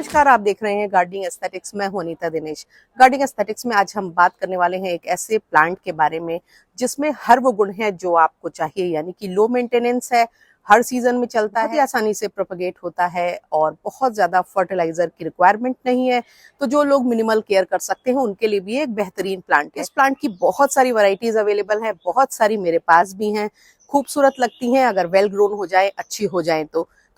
नमस्कार, आप देख रहे हैं गार्डनिंग एस्थेटिक्स। मैं हूं अनीता दिनेश। गार्डनिंग एस्थेटिक्स में आज हम बात करने वाले हैं एक ऐसे प्लांट के बारे में जिसमें हर वो गुण है जो आपको चाहिए, यानी कि लो मेंटेनेंस है, हर सीजन में चलता है, बहुत ही आसानी से प्रोपगेट होता है और बहुत ज्यादा फर्टिलाइजर की रिक्वायरमेंट नहीं है। तो जो लोग मिनिमल केयर कर सकते हैं उनके लिए भी एक बेहतरीन प्लांट है। इस प्लांट की बहुत सारी वैरायटीज अवेलेबल है, बहुत सारी मेरे पास भी हैं, खूबसूरत लगती हैं अगर वेल ग्रोन हो जाए, अच्छी हो जाए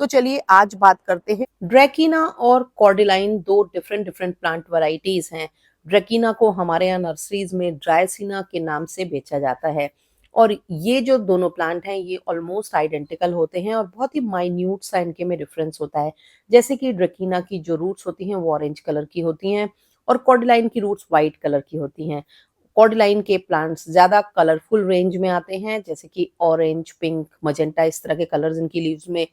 तो चलिए आज बात करते हैं। ड्रैकीना और कॉर्डिलाइन दो डिफरेंट प्लांट वैरायटीज हैं। ड्रैकीना को हमारे यहाँ नर्सरीज में ड्रायसीना के नाम से बेचा जाता है और ये जो दोनों प्लांट हैं ये ऑलमोस्ट आइडेंटिकल होते हैं और बहुत ही माइन्यूट सा इनके में डिफरेंस होता है। जैसे कि ड्रैकीना की जो रूट्स होती हैं वो ऑरेंज कलर की होती हैं और कॉर्डिलाइन की रूट्स वाइट कलर की होती हैं। कॉर्डिलाइन के प्लांट्स ज्यादा कलरफुल रेंज में आते हैं, जैसे कि ऑरेंज, पिंक, मजेंटा, इस तरह के कलर्स इनकी लीव्स में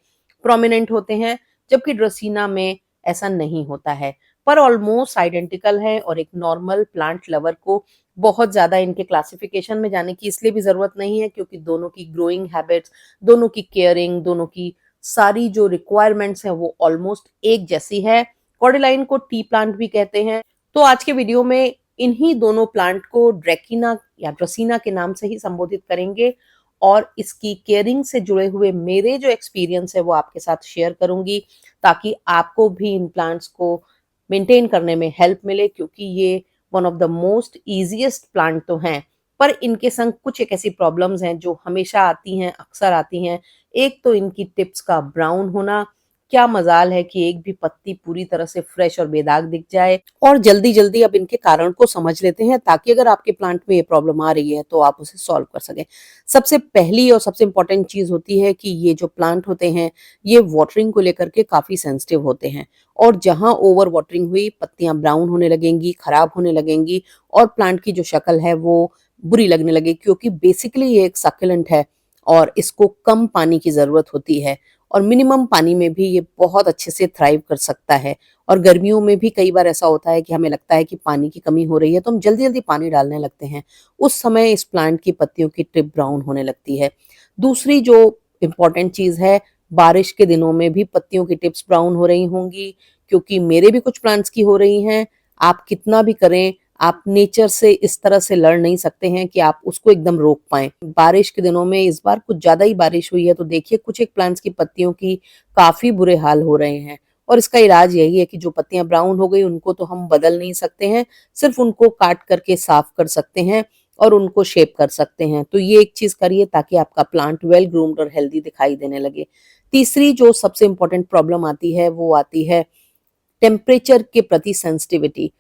प्रोमिनेंट होते हैं, जबकि ड्रेसीना में ऐसा नहीं होता है, पर ऑलमोस्ट आइडेंटिकल है। और एक नॉर्मल प्लांट लवर को बहुत ज्यादा इनके क्लासिफिकेशन में जाने की इसलिए भी जरूरत नहीं है क्योंकि दोनों की ग्रोइंग हैबिट्स, दोनों की केयरिंग, दोनों की सारी जो रिक्वायरमेंट्स हैं वो ऑलमोस्ट एक जैसी है। कॉर्डिलाइन को टी प्लांट भी कहते हैं। तो आज के वीडियो में इन्हीं दोनों प्लांट को ड्रैकीना या ड्रेसीना के नाम से ही संबोधित करेंगे और इसकी केयरिंग से जुड़े हुए मेरे जो एक्सपीरियंस है वो आपके साथ शेयर करूंगी, ताकि आपको भी इन प्लांट्स को मेंटेन करने में हेल्प मिले, क्योंकि ये one of the most easiest plant तो हैं, पर इनके संग कुछ एक ऐसी प्रॉब्लम्स हैं जो हमेशा आती हैं, अक्सर आती हैं। एक तो इनकी टिप्स का ब्राउन होना। क्या मजाल है कि एक भी पत्ती पूरी तरह से फ्रेश और बेदाग दिख जाए। और जल्दी जल्दी अब इनके कारण को समझ लेते हैं ताकि अगर आपके प्लांट में ये प्रॉब्लम आ रही है तो आप उसे सॉल्व कर सकें। सबसे पहली और सबसे इम्पोर्टेंट चीज होती है कि ये जो प्लांट होते हैं ये वाटरिंग को लेकर के काफी सेंसिटिव होते हैं और जहां ओवर वाटरिंग हुई पत्तियां ब्राउन होने लगेंगी, खराब होने लगेंगी और प्लांट की जो शक्ल है वो बुरी लगने लगेगी, क्योंकि बेसिकली ये एक सक्यूलेंट है और इसको कम पानी की जरूरत होती है और मिनिमम पानी में भी ये बहुत अच्छे से थ्राइव कर सकता है। और गर्मियों में भी कई बार ऐसा होता है कि हमें लगता है कि पानी की कमी हो रही है तो हम जल्दी जल्दी पानी डालने लगते हैं, उस समय इस प्लांट की पत्तियों की टिप ब्राउन होने लगती है। दूसरी जो इम्पोर्टेंट चीज है, बारिश के दिनों में भी पत्तियों की टिप्स ब्राउन हो रही होंगी, क्योंकि मेरे भी कुछ प्लांट्स की हो रही हैं। आप कितना भी करें, आप नेचर से इस तरह से लड़ नहीं सकते हैं कि आप उसको एकदम रोक पाएं। बारिश के दिनों में इस बार कुछ ज्यादा ही बारिश हुई है तो देखिए कुछ एक प्लांट्स की पत्तियों की काफी बुरे हाल हो रहे हैं और इसका इलाज यही है कि जो पत्तियां ब्राउन हो गई उनको तो हम बदल नहीं सकते हैं, सिर्फ उनको काट करके साफ कर सकते हैं और उनको शेप कर सकते हैं। तो ये एक चीज करिए ताकि आपका प्लांट वेल ग्रूम्ड और हेल्दी दिखाई देने लगे। तीसरी जो सबसे इंपॉर्टेंट प्रॉब्लम आती है वो आती है टेम्परेचर के प्रति सेंसिटिविटी।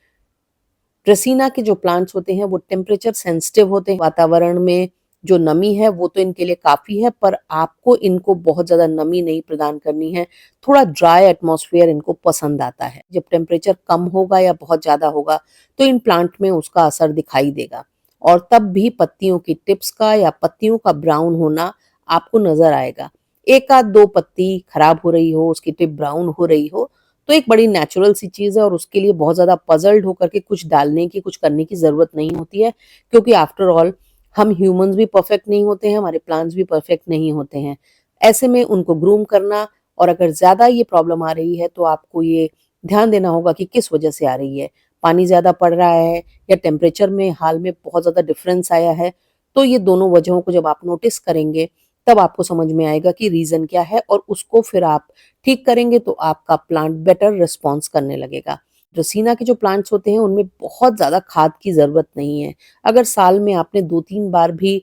ड्रेसीना के जो प्लांट्स होते हैं वो टेम्परेचर सेंसिटिव होते हैं। वातावरण में जो नमी है वो तो इनके लिए काफी है, पर आपको इनको बहुत ज्यादा नमी नहीं प्रदान करनी है। थोड़ा ड्राई एटमॉस्फेयर इनको पसंद आता है। जब टेम्परेचर कम होगा या बहुत ज्यादा होगा तो इन प्लांट में उसका असर दिखाई देगा और तब भी पत्तियों की टिप्स का या पत्तियों का ब्राउन होना आपको नजर आएगा। एक आध दो पत्ती खराब हो रही हो, उसकी टिप ब्राउन हो रही हो, तो एक बड़ी नेचुरल सी चीज है और उसके लिए बहुत ज्यादा पजल्ड होकर के कुछ डालने की, कुछ करने की जरूरत नहीं होती है, क्योंकि आफ्टर ऑल हम ह्यूमंस भी परफेक्ट नहीं होते हैं, हमारे प्लांट्स भी परफेक्ट नहीं होते हैं। ऐसे में उनको ग्रूम करना, और अगर ज्यादा ये प्रॉब्लम आ रही है तो आपको ये ध्यान देना होगा कि किस वजह से आ रही है। पानी ज्यादा पड़ रहा है या टेम्परेचर में हाल में बहुत ज्यादा डिफरेंस आया है, तो ये दोनों वजहों को जब आप नोटिस करेंगे तब आपको समझ में आएगा कि रीजन क्या है और उसको फिर आप ठीक करेंगे तो आपका प्लांट बेटर रिस्पॉन्स करने लगेगा। ड्रेसीना के जो प्लांट्स होते हैं उनमें बहुत ज्यादा खाद की जरूरत नहीं है। अगर साल में आपने 2-3 बार भी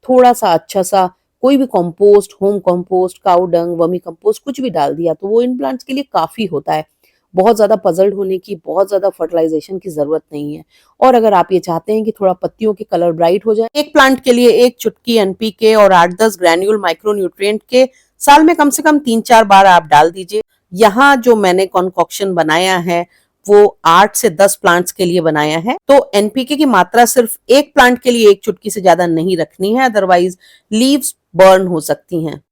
थोड़ा सा अच्छा सा कोई भी कंपोस्ट, होम कंपोस्ट, काऊ डंग, वर्मी कंपोस्ट कुछ भी डाल दिया तो वो इन प्लांट्स के लिए काफी होता है। बहुत ज्यादा पजल्ड होने की, बहुत ज्यादा फर्टिलाइजेशन की जरूरत नहीं है। और अगर आप ये चाहते हैं कि थोड़ा पत्तियों के कलर ब्राइट हो जाए, एक प्लांट के लिए एक चुटकी एनपीके और 8-10 ग्रैन्यूल माइक्रोन्यूट्रिएंट के साल में कम से कम 3-4 बार आप डाल दीजिए। यहाँ जो मैंने कॉन्कॉक्शन बनाया है वो 8 से 10 प्लांट्स के लिए बनाया है, तो एनपीके की मात्रा सिर्फ एक प्लांट के लिए एक चुटकी से ज्यादा नहीं रखनी है, अदरवाइज लीव्स बर्न हो सकती हैं।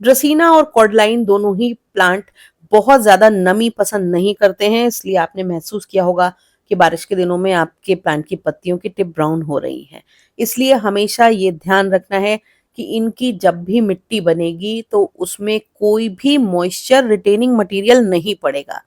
ड्रेसीना और कॉर्डलाइन दोनों ही प्लांट बहुत ज्यादा नमी पसंद नहीं करते हैं, इसलिए आपने महसूस किया होगा कि बारिश के दिनों में आपके प्लांट की पत्तियों की टिप ब्राउन हो रही है। इसलिए हमेशा ये ध्यान रखना है कि इनकी जब भी मिट्टी बनेगी तो उसमें कोई भी मॉइस्चर रिटेनिंग मटेरियल नहीं पड़ेगा।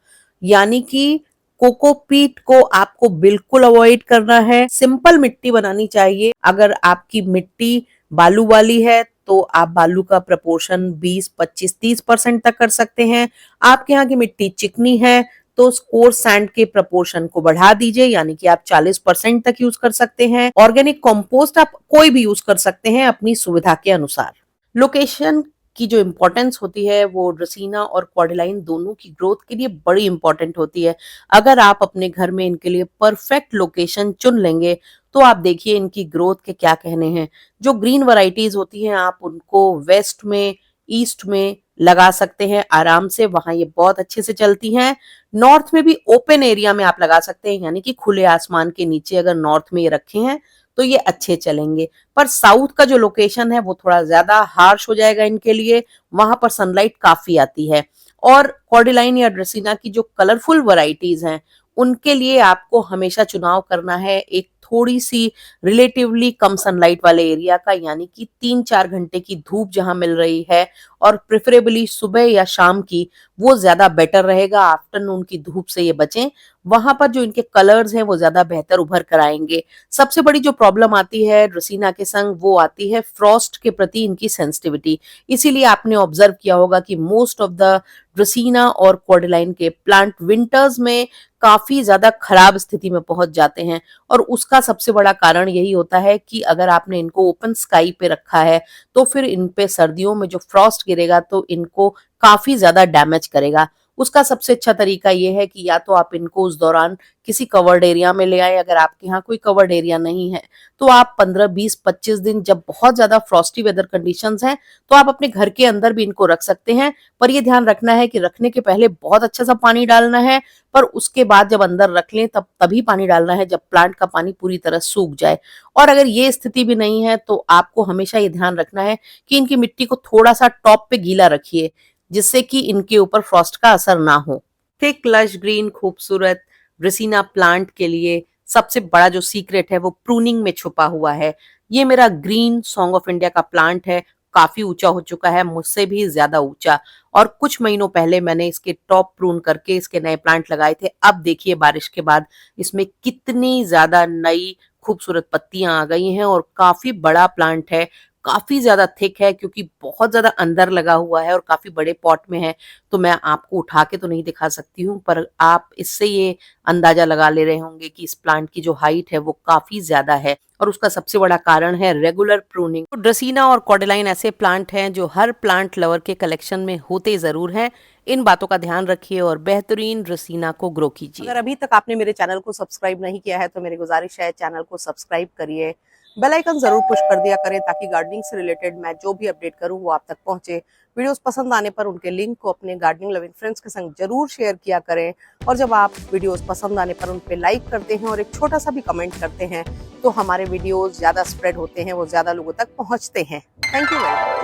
यानी कि कोकोपीट को आपको बिल्कुल अवॉइड करना है। सिंपल मिट्टी बनानी चाहिए। अगर आपकी मिट्टी बालू वाली है तो आप बालू का प्रपोर्शन 20, 25, 30% तक कर सकते हैं। आपके यहाँ की मिट्टी चिकनी है तो कोर्स सैंड के प्रपोर्शन को बढ़ा दीजिए, यानी कि आप 40% तक यूज कर सकते हैं। ऑर्गेनिक कंपोस्ट आप कोई भी यूज कर सकते हैं अपनी सुविधा के अनुसार। लोकेशन की जो इम्पोर्टेंस होती है वो ड्रेसीना और कॉर्डेलाइन दोनों की ग्रोथ के लिए बड़ी इंपॉर्टेंट होती है। अगर आप अपने घर में इनके लिए परफेक्ट लोकेशन चुन लेंगे तो आप देखिए इनकी ग्रोथ के क्या कहने हैं। जो ग्रीन वैरायटीज होती हैं आप उनको वेस्ट में, ईस्ट में लगा सकते हैं आराम से, वहां ये बहुत अच्छे से चलती हैं। नॉर्थ में भी ओपन एरिया में आप लगा सकते हैं, यानी कि खुले आसमान के नीचे अगर नॉर्थ में ये रखे हैं तो ये अच्छे चलेंगे। पर साउथ का जो लोकेशन है वो थोड़ा ज्यादा हार्श हो जाएगा इनके लिए, वहां पर सनलाइट काफी आती है। और कॉर्डेलाइन या ड्रेसीना की जो कलरफुल वैरायटीज हैं उनके लिए आपको हमेशा चुनाव करना है एक थोड़ी सी रिलेटिवली कम सनलाइट वाले एरिया का, यानी कि 3-4 घंटे की धूप जहां मिल रही है और प्रेफरेबली सुबह या शाम की, वो ज्यादा बेटर रहेगा। आफ्टरनून की धूप से ये बचें, वहां पर जो इनके कलर्स हैं वो ज्यादा बेहतर उभर कर आएंगे। सबसे बड़ी जो प्रॉब्लम आती है ड्रेसीना के संग वो आती है फ्रॉस्ट के प्रति इनकी सेंसिटिविटी। इसीलिए आपने ऑब्जर्व किया होगा कि मोस्ट ऑफ द ड्रेसीना और कॉर्डेलाइन के प्लांट विंटर्स में काफी ज्यादा खराब स्थिति में पहुंच जाते हैं। और उसका सबसे बड़ा कारण यही होता है कि अगर आपने इनको ओपन स्काई पे रखा है तो फिर इन पे सर्दियों में जो फ्रॉस्ट गिरेगा तो इनको काफी ज्यादा डैमेज करेगा। उसका सबसे अच्छा तरीका यह है कि या तो आप इनको उस दौरान किसी कवर्ड एरिया में ले आए, अगर आपके यहाँ कोई कवर्ड एरिया नहीं है तो आप 15, 20, 25 दिन जब बहुत ज्यादा फ्रॉस्टी वेदर कंडीशंस हैं तो आप अपने घर के अंदर भी इनको रख सकते हैं। पर यह ध्यान रखना है कि रखने के पहले बहुत अच्छा सा पानी डालना है, पर उसके बाद जब अंदर रख लें तब तभी पानी डालना है जब प्लांट का पानी पूरी तरह सूख जाए। और अगर ये स्थिति भी नहीं है तो आपको हमेशा ये ध्यान रखना है कि इनकी मिट्टी को थोड़ा सा टॉप पे गीला रखिए, जिससे कि इनके ऊपर फ्रॉस्ट का असर ना हो। थिक लश ग्रीन खूबसूरत ड्रेसीना प्लांट के लिए सबसे बड़ा जो सीक्रेट है वो प्रूनिंग में छुपा हुआ है। ये मेरा ग्रीन सॉन्ग ऑफ इंडिया का प्लांट है, काफी ऊंचा हो चुका है, मुझसे भी ज्यादा ऊंचा। और कुछ महीनों पहले मैंने इसके टॉप प्रून करके इसके नए प्लांट लगाए थे। अब देखिए बारिश के बाद इसमें कितनी ज्यादा नई खूबसूरत पत्तियां आ गई हैं और काफी बड़ा प्लांट है, काफी ज्यादा थिक है क्योंकि बहुत ज्यादा अंदर लगा हुआ है और काफी बड़े पॉट में है। तो मैं आपको उठा के तो नहीं दिखा सकती हूँ, पर आप इससे ये अंदाजा लगा ले रहे होंगे कि इस प्लांट की जो हाइट है वो काफी ज्यादा है और उसका सबसे बड़ा कारण है रेगुलर प्रूनिंग। तो ड्रेसीना और कॉर्डेलाइन ऐसे प्लांट हैं जो हर प्लांट लवर के कलेक्शन में होते जरूर हैं। इन बातों का ध्यान रखिए और बेहतरीन ड्रेसीना को ग्रो कीजिए। अगर अभी तक आपने मेरे चैनल को सब्सक्राइब नहीं किया है तो मेरी गुजारिश है चैनल को सब्सक्राइब करिए, बेल आइकन जरूर पुश कर दिया करें ताकि गार्डनिंग से रिलेटेड मैं जो भी अपडेट करूं वो आप तक पहुंचे। वीडियोस पसंद आने पर उनके लिंक को अपने गार्डनिंग लविंग फ्रेंड्स के संग जरूर शेयर किया करें। और जब आप वीडियोस पसंद आने पर उन पे लाइक करते हैं और एक छोटा सा भी कमेंट करते हैं तो हमारे वीडियोस ज्यादा स्प्रेड होते हैं, वो ज्यादा लोगों तक पहुंचते हैं। Thank you very much.